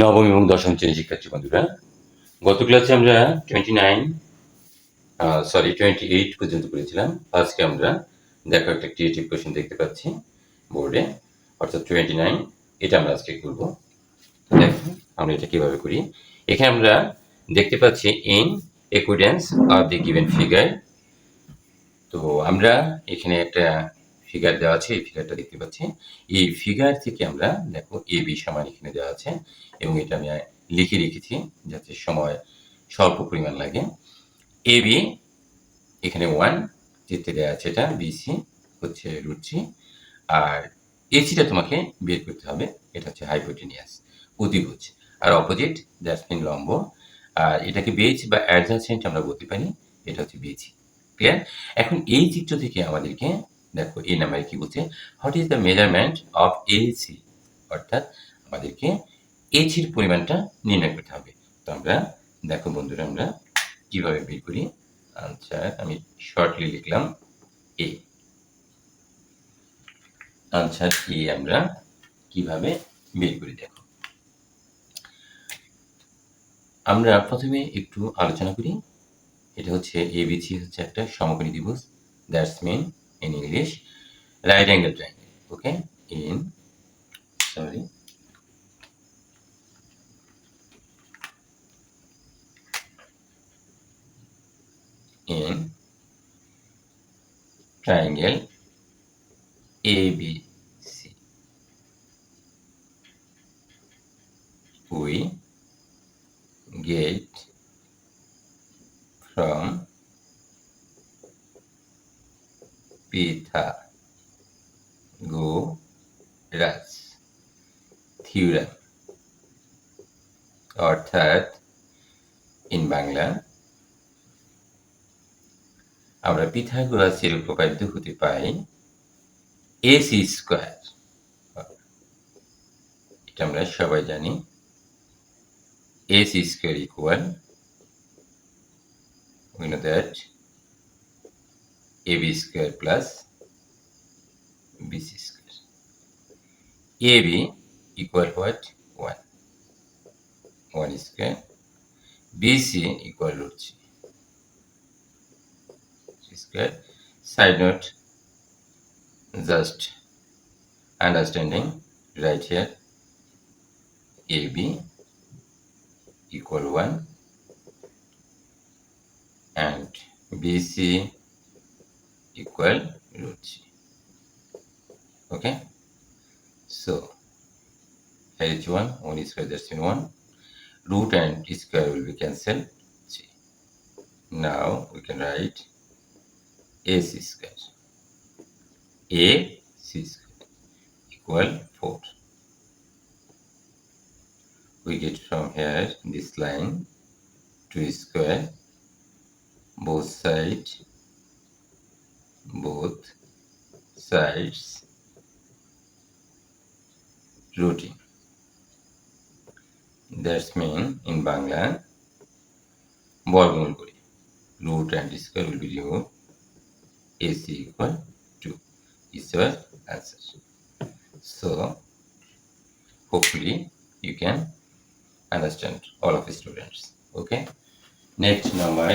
নবম এবং দশম শ্রেণীর শিক্ষার্থী বন্ধুরা, গত ক্লাসে আমরা 28 পর্যন্ত করেছিলাম। আজকে আমরা দেখো একটা ক্রিয়েটিভ কোয়েশ্চেন দেখতে পাচ্ছি বোর্ডে, অর্থাৎ 29 এটা আমরা আজকে করব। দেখো আমরা এটা কিভাবে করি। এখানে আমরা দেখতে পাচ্ছি ইন একুইডেন্স অফ দি গিভেন ফিগার। তো আমরা এখানে একটা ফিগার দেওয়া আছে, এই ফিগারটা দেখতে পাচ্ছি। এই ফিগার থেকে আমরা দেখো এ বি সমান এখানে দেওয়া আছে এবং এটা আমি লিখে রেখেছি যাতে সময় স্বল্প পরিমাণ লাগে। এ বি এখানে 1 যেতে দেওয়া আছে, এটা বিসি হচ্ছে √3, আর এসিটা তোমাকে বের করতে হবে, এটা হচ্ছে হাইপোটেনিয়াস অতিভুজ, আর অপোজিট দ্যাটস মিন লম্ব, আর এটাকে বেজ বা অ্যাডজাসেন্ট আমরা বলতে পারি, এটা হচ্ছে বেজি। ক্লিয়ার? এখন এই চিত্র থেকে আমাদেরকে দেখো এই নাম্বারে কি বলছে, what is the measurement of AC, অর্থাৎ আমাদেরকে এসির পরিমাণটা নির্ণয় করতে হবে। তো আমরা দেখো বন্ধুরা আমরা কিভাবে বের করি। আনসার আমি শর্টলি লিখলাম এ। আনসার এ আমরা কিভাবে বের করি দেখো। আমরা প্রথমে একটু আলোচনা করি। এটা হচ্ছে এবিসি হচ্ছে একটা সমকোণী ত্রিভুজ, that's mean in English right angle triangle. Okay, in triangle ABC we get from Pythagoras theorem, অর্থাৎ ইন বাংলা আমরা পিথাগোরাসের উপপাদ্য হতে পাই এসি স্কয়ার। এটা আমরা সবাই জানি, AC square equal, we know that ab square plus bc square. ab equal what? 1 square. bc equal √3 square. Side note, just understanding right here, ab equal 1 and bc equal √3. Okay, so here is 1 square, that's mean 1. Root and square will be cancelled, 3. Now we can write ac square. ac square equal 4. We get from here this line 2 square, both sides rooting. That's mean in Bangla বর্গমূল করি, root and square will be removed, ac equal 2 is our answer. So hopefully you can understand, all of the students. Okay, next number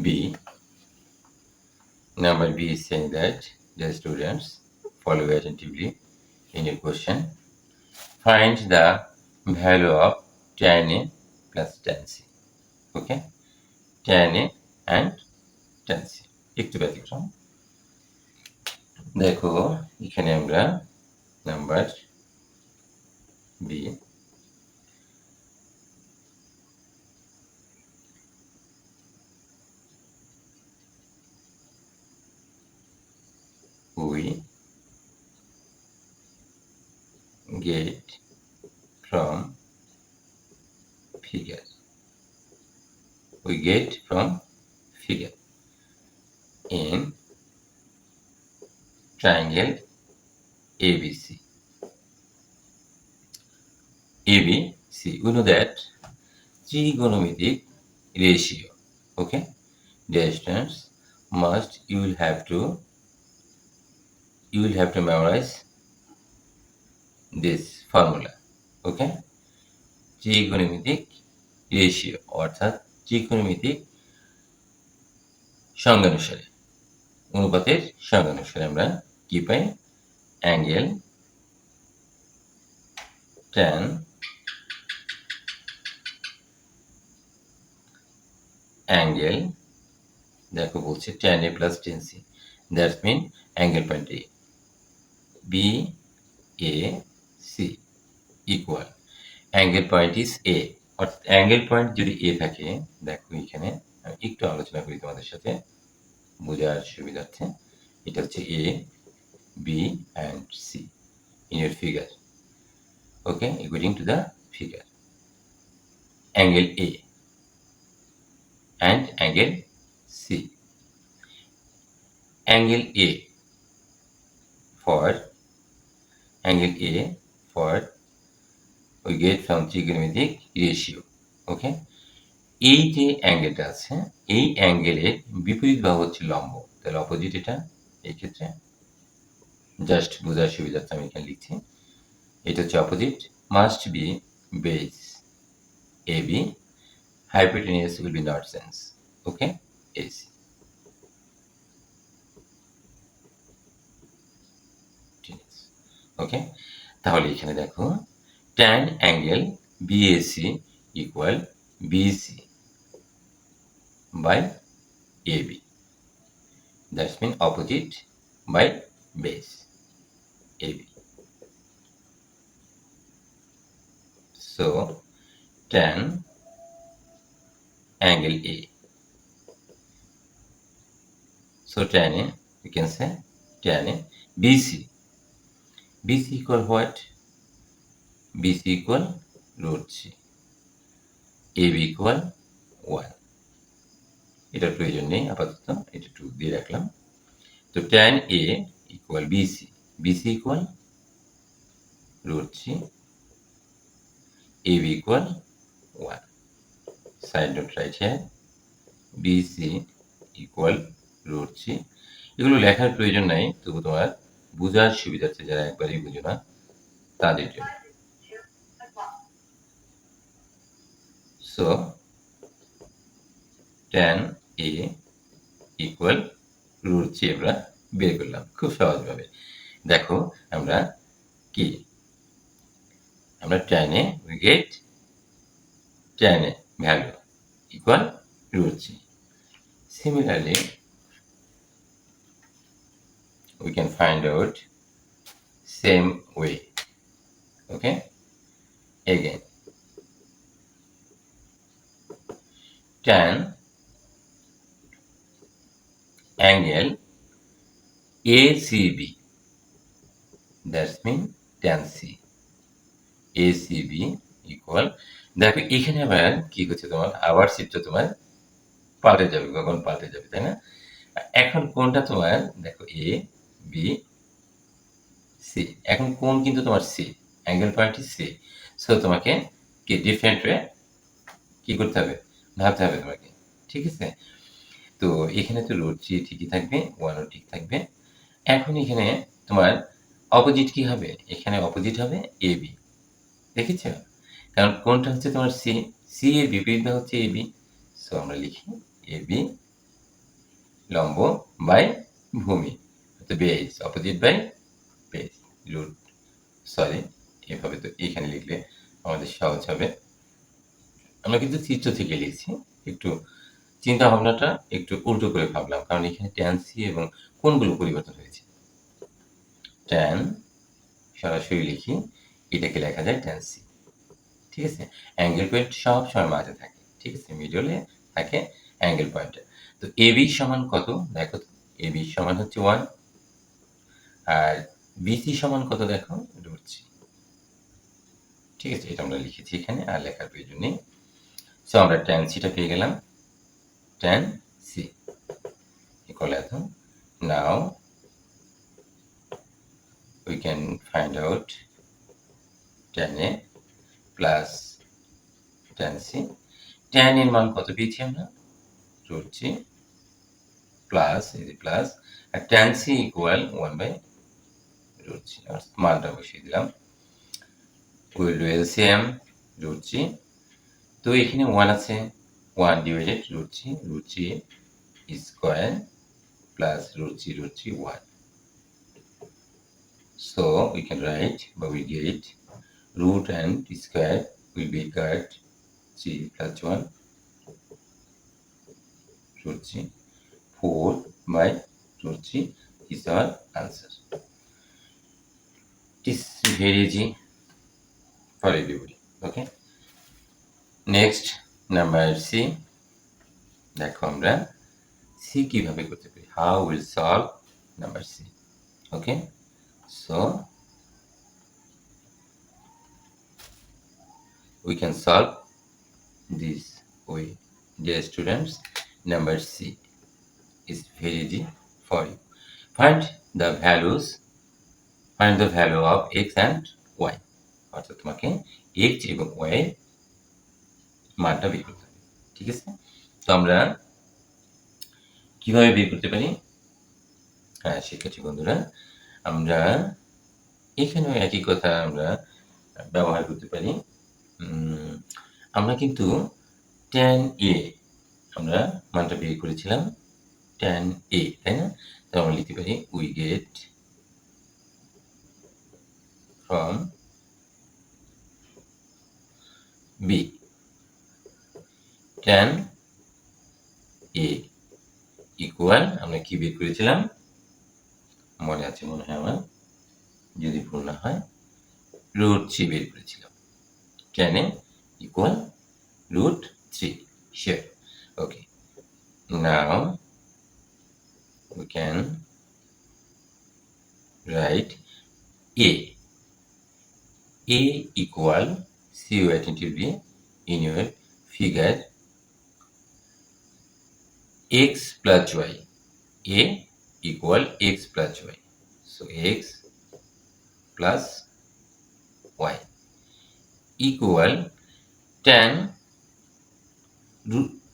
B. Number B is saying that the students follow attentively in your question. Find the value of tan A plus tan C. Okay, tan A and tan C একটু ব্যতিক্রম। দেখো এখানে আমরা number B we get from figure. We get from figure in triangle ABC. ABC, we know that trigonometric ratio. Okay, dear students, you will have to memorize this formula. ওকে, ত্রিকোণমিতিক ratio অর্থাৎ ত্রিকোণমিতিক সংজ্ঞানুসারে, অনুপাতের সংজ্ঞানুসারে আমরা কি পাই? অ্যাঙ্গেল ট্যান অ্যাঙ্গেল, দেখো বলছে tan a plus tan c, that mean angle point A B A C equal angle point is A. অর্থাৎ angle point যদি এ থাকে, দেখো এখানে আমি একটু আলোচনা করি তোমাদের সাথে বোঝার সুবিধার্থে। এটা হচ্ছে A B and C in your figure. Okay, according to the figure, angle A and angle C. Angle A for we get from trigonometric ratio. Okay, এই যে অ্যাঙ্গেলটা আছে, এই অ্যাঙ্গেলের বিপরীত বাহু হচ্ছে লম্ব, তাহলে অপোজিট এটা। এই ক্ষেত্রে জাস্ট বোঝার সুবিধার্থে আমি এখানে লিখছি, এটা হচ্ছে opposite, must be base AB, hypotenuse will be not sense. Okay, AC. Okay, তাহলে এখানে দেখো tan angle BAC equal BC by AB, that's mean opposite by base AB. So tan angle A, so tan A, you can say tan A BC equal what? BC equal root 3, AB equal 1. এটার প্রয়োজন নেই আপাতত, এটা 2 দিয়ে রাখলাম। তো tan A equal BC equal root 3, AB equal 1. Side note right here, BC equal root 3. এগুলো লেখার প্রয়োজন নাই, তবু তোমার বোঝার সুবিধার্থে যারা একবারই বুঝো না তাদের জন্য। So tan A equal root 3 আমরা বের করলাম খুব সহজভাবে। দেখো আমরা কি, আমরা tan A we get tan A value equal root 3. Similarly, we can find out same way. Okay, again tan angle ACB, that's mean tan C, ACB equal, দেখো এখানে আবার কি করছে, তোমার আবার চিত্র তোমার পাল্টে যাবে, কখন পাল্টে যাবে তাই না? এখন কোনটা তোমার দেখো A B C, এখন কোন কিন্তু তোমার C, angle point C, so তোমাকে কি ডিফারেন্ট ওয়ে কি করতে হবে, ভাবতে হবে তোমাকে, ঠিক আছে? তো এখানে তো রুট 3 ঠিকই থাকবে, 1ও ঠিক থাকবে। এখন এখানে তোমার অপোজিট কি হবে, এখানে অপোজিট হবে AB, দেখেছ? কারণ কোনটা হচ্ছে তোমার C এর বিপরীতটা হচ্ছে AB, সো আমরা লিখি AB লম্ব বাই ভূমি, তো base opposite by base root, sorry এভাবে তো এখানে লিখলে আমাদের সহজ হবে। আমরা কিন্তু চিত্র থেকে লিখছি, একটু চিন্তা ভাবনাটা একটু উল্টো করে ভাবলাম, কারণ এখানে tan C এবং কোণগুলো পরিবর্তন হয়েছে। tan সরাসরি লিখি, এটাকে লেখা যায় tan C, ঠিক আছে? অ্যাঙ্গেল পয়েন্ট সব সময় মাঝে থাকে, ঠিক আছে, মিডলে থাকে অ্যাঙ্গেল পয়েন্টে। তো AB সমান কত, দেখো তো AB সমান হচ্ছে 1, আর BC সমান কত দেখো রুট 3, ঠিক আছে? এটা আমরা লিখেছি এখানে, আর লেখার প্রয়োজন নেই। সো আমরা tan Cটা পেয়ে গেলাম, tan C equal এত। Now we can find out tan A plus tan C. tan এর মান কত পেয়েছি আমরা, রুট 3 প্লাস এই যে প্লাস, আর tan C equal 1 by root 3, মানটা বসিয়ে দিলাম। Will do LCM root three. তো এখানে 1 আছে, 1 divided root three square plus root three 1. So we can write, but we get root and square will be cut 3 plus 1 root 3, 4 by root 3 is our answer. It is very easy for everybody. Okay. Next, number C. দেখো আমরা C কিভাবে করতে পারি, how will solve number C. Okay, so we can solve this way. Dear students, number C is very easy for you. Find the value of x and y. অর্থাৎ তোমাকে x এবং y এর মানটা বের করতে হবে। ঠিক আছে, তো আমরা কিভাবে বের করতে পারি? হ্যাঁ শিক্ষার্থী বন্ধুরা, আমরা এখানেও একই কথা আমরা ব্যবহার করতে পারি। আমরা কিন্তু tan a আমরা মানটা বের করেছিলাম, tan a, তাই না? তো আমরা লিখতে পারি we get from b tan a equal, আমরা কি বের করেছিলাম মনে আছে মনে হয় আমার, যদি ভুল না হয়, রুট থ্রি বের করেছিলাম। tan a equal root 3. Sure. Okay. Now we can write a. A equal, see you attentively in your figure, x plus y. A equal x plus y. So x plus y equal tan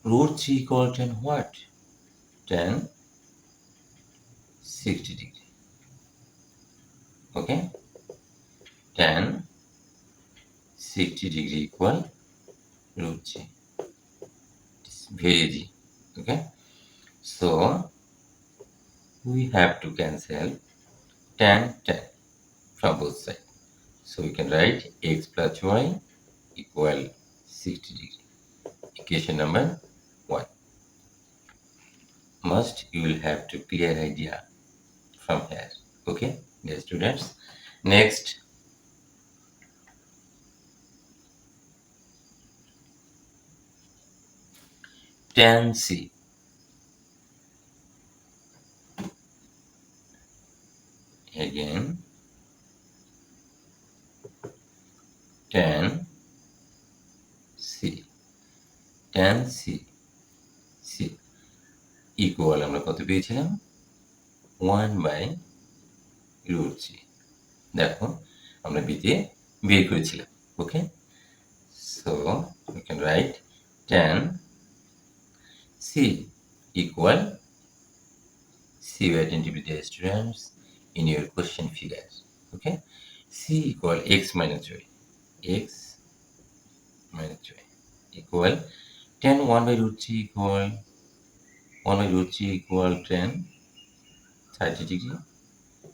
root 3 equal tan what? Tan 60 degree. Okay, tan 60 degree equal root 3. It's very easy. Okay, so we have to cancel tan from both sides. So we can write x plus y equal 60 degree. Equation number 1. Must you will have to clear idea from here. Okay, dear students. Next, tan C. Again, tan C. Tan C. C equal, আমরা কত পেয়েছিলাম? 1 by root 3. দেখো আমরা বিতে বের করেছিলাম। ওকে, so we can write tan C equal, see you attentively dear students in your question figures. Okay, C equal x minus y. X minus y equal tan 1 by root 3 equal 1 by root 3 equal tan 30 degree.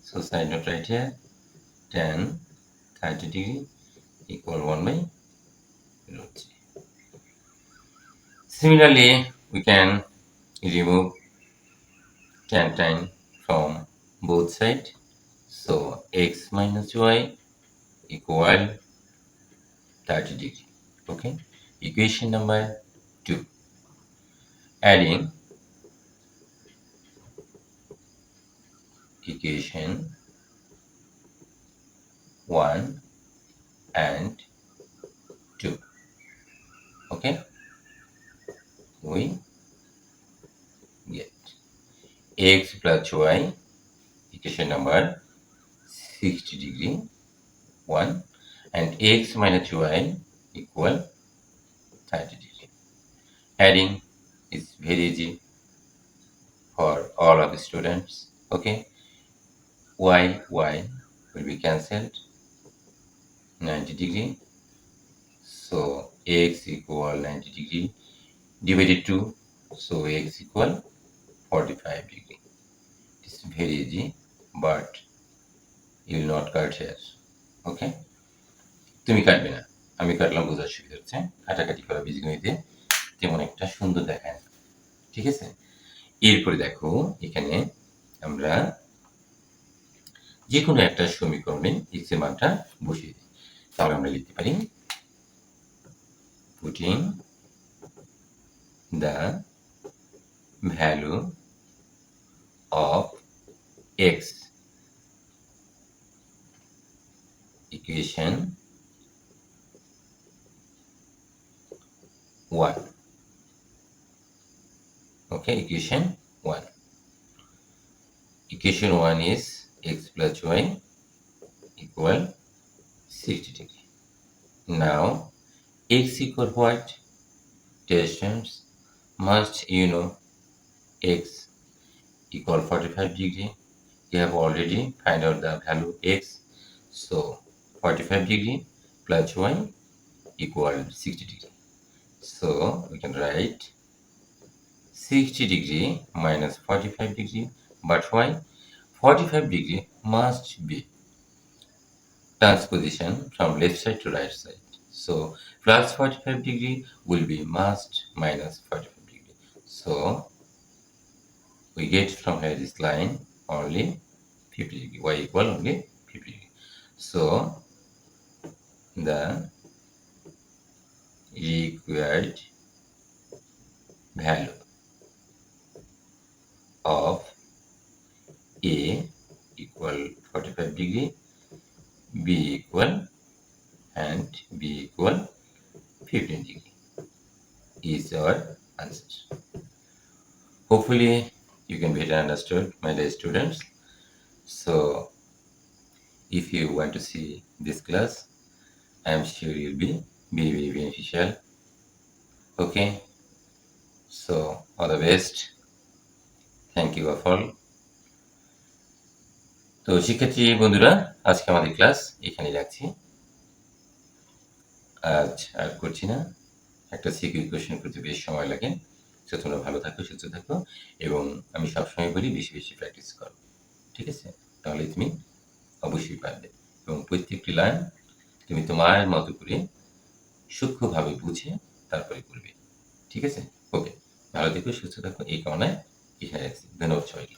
So side note right here, tan 30 degree equal 1 by root 3. Similarly, we can remove tan from both sides. So x minus y equal 30 degree. Okay, equation number 2. Adding equation 1 and 2. Okay, we get x plus y, equation number 60 degree 1, and x minus y equal 30 degree. Adding is very easy for all of the students. Okay, y will be cancelled. 90 degree. So x equal 90 degree divided 2. So x equal 45 degree. It's very easy, but you will not cut here. Okay, তুমি কাটবে না, আমি কাটলাম, বোঝার সুবিধা হচ্ছে। কাটাকাটি করা বীজগণিতে তেমন একটা সুন্দর দেখায় না, ঠিক আছে। এরপরে দেখো এখানে আমরা যে কোনো একটা সমীকরণে x এর মানটা বসিয়ে দিই। তাহলে আমরা লিখতে পারি putting the value of x equation 1. Okay, equation 1. Equation 1 is x plus y equal 60 degree. Now x equal what? Distance must you know x equal 45 degree. You have already find out the value x. So 45 degree plus y equal 60 degree. So we can write 60 degree minus 45 degree, but why? 45 degree must be transposition from left side to right side. So plus 45 degree will be must minus 45 degree. So we get from here this line only 50 degree, y equal only 50 degree. So the required value of A equal 45 degree, B equal and B equal 15 degree is our answer. Hopefully you can better understood, my dear students. So if you want to see this class, I am sure you'll be very beneficial. Okay, so all the best. Thank you all. তো শিক্ষার্থী বন্ধুরা, আজকে আমাদের class এখানে রাখছি, আজ আর করছি না। একটা সিকিউ কোয়েশ্চেন করতে বেশ সময় লাগে। তো তোমরা ভালো থাকো, সুস্থ থাকো, এবং আমি সবসময় বলি বেশি প্র্যাকটিস করো, ঠিক আছে? তাহলে তুমি অবশ্যই পারবে, এবং প্রত্যেকটি লাইন তুমি তোমার মতো করে সূক্ষ্মভাবে বুঝে তারপরে করবে, ঠিক আছে? ওকে, ভালো থেকো, সুস্থ থাকো, এই কামনায় এখানে রাখছি। ধন্যবাদ সবাইকে।